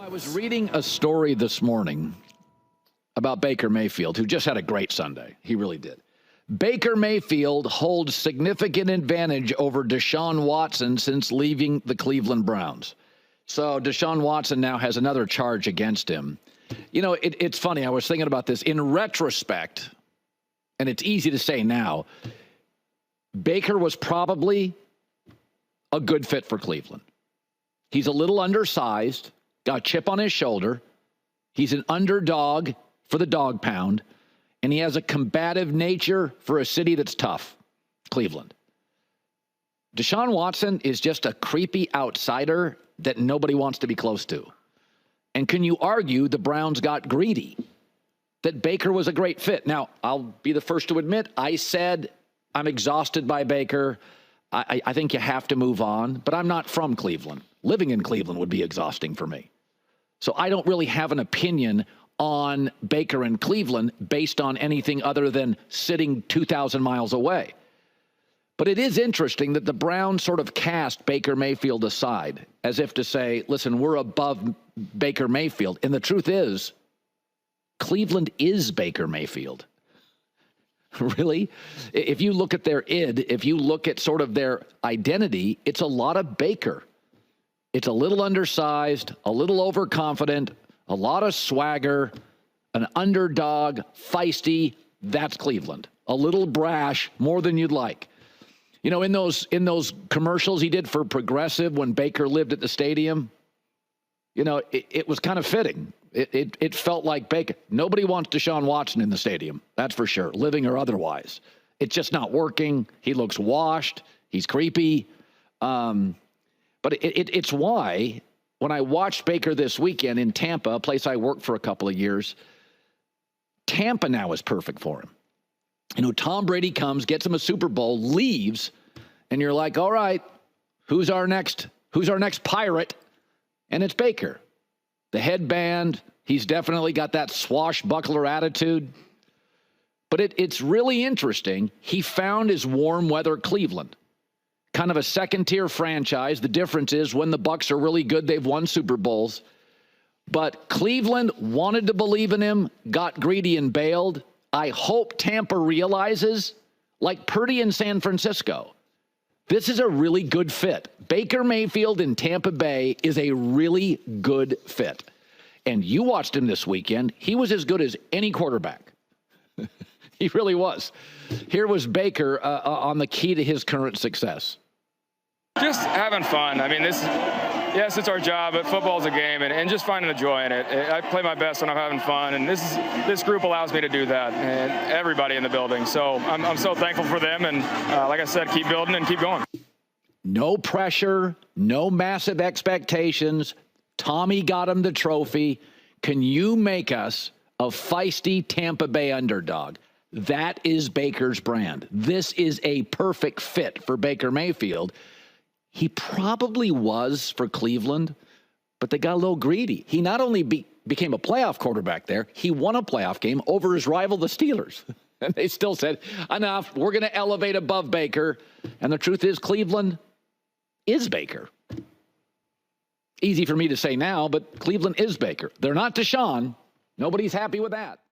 I was reading a story this morning about Baker Mayfield, who just had a great Sunday. He really did. Baker Mayfield holds significant advantage over Deshaun Watson since leaving the Cleveland Browns. So Deshaun Watson now has another charge against him. You know, it's funny. I was thinking about this. In retrospect, and it's easy to say now, Baker was probably a good fit for Cleveland. He's a little undersized, got a chip on his shoulder. He's an underdog for the dog pound, and he has a combative nature for a city that's tough, Cleveland. Deshaun Watson is just a creepy outsider that nobody wants to be close to. And can you argue the Browns got greedy, that Baker was a great fit? Now, I'll be the first to admit, I said I'm exhausted by Baker. I think you have to move on, but I'm not from Cleveland. Living in Cleveland would be exhausting for me. So I don't really have an opinion on Baker and Cleveland based on anything other than sitting 2,000 miles away. But it is interesting that the Browns sort of cast Baker Mayfield aside as if to say, listen, we're above Baker Mayfield. And the truth is, Cleveland is Baker Mayfield. Really? If you look at their id, if you look at sort of their identity, it's a lot of Baker. It's a little undersized, a little overconfident, a lot of swagger, an underdog, feisty. That's Cleveland. A little brash, more than you'd like. You know, in those commercials he did for Progressive when Baker lived at the stadium, you know, it was kind of fitting. It felt like Baker. Nobody wants Deshaun Watson in the stadium, that's for sure, living or otherwise. It's just not working. He looks washed. He's creepy. But it's why when I watched Baker this weekend in Tampa, a place I worked for a couple of years, Tampa now is perfect for him. You know, Tom Brady comes, gets him a Super Bowl, leaves, and you're like, all right, who's our next pirate? And it's Baker. The headband, he's definitely got that swashbuckler attitude. But it's really interesting. He found his warm weather Cleveland, kind of a second-tier franchise. The difference is when the Bucs are really good, they've won Super Bowls. But Cleveland wanted to believe in him, got greedy and bailed. I hope Tampa realizes, like Purdy in San Francisco, this is a really good fit. Baker Mayfield in Tampa Bay is a really good fit. And you watched him this weekend. He was as good as any quarterback. He really was. Here was Baker on the key to his current success. Just having fun. I mean, yes, it's our job, but football's a game, and just finding the joy in it. I play my best when I'm having fun, and this group allows me to do that, and everybody in the building. So I'm so thankful for them, and like I said, keep building and keep going. No pressure, no massive expectations. Tommy got him the trophy. Can you make us a feisty Tampa Bay underdog? That is Baker's brand. This is a perfect fit for Baker Mayfield. He probably was for Cleveland, but they got a little greedy. He not only became a playoff quarterback there, he won a playoff game over his rival, the Steelers. And they still said, enough, we're going to elevate above Baker. And the truth is, Cleveland is Baker. Easy for me to say now, but Cleveland is Baker. They're not Deshaun. Nobody's happy with that.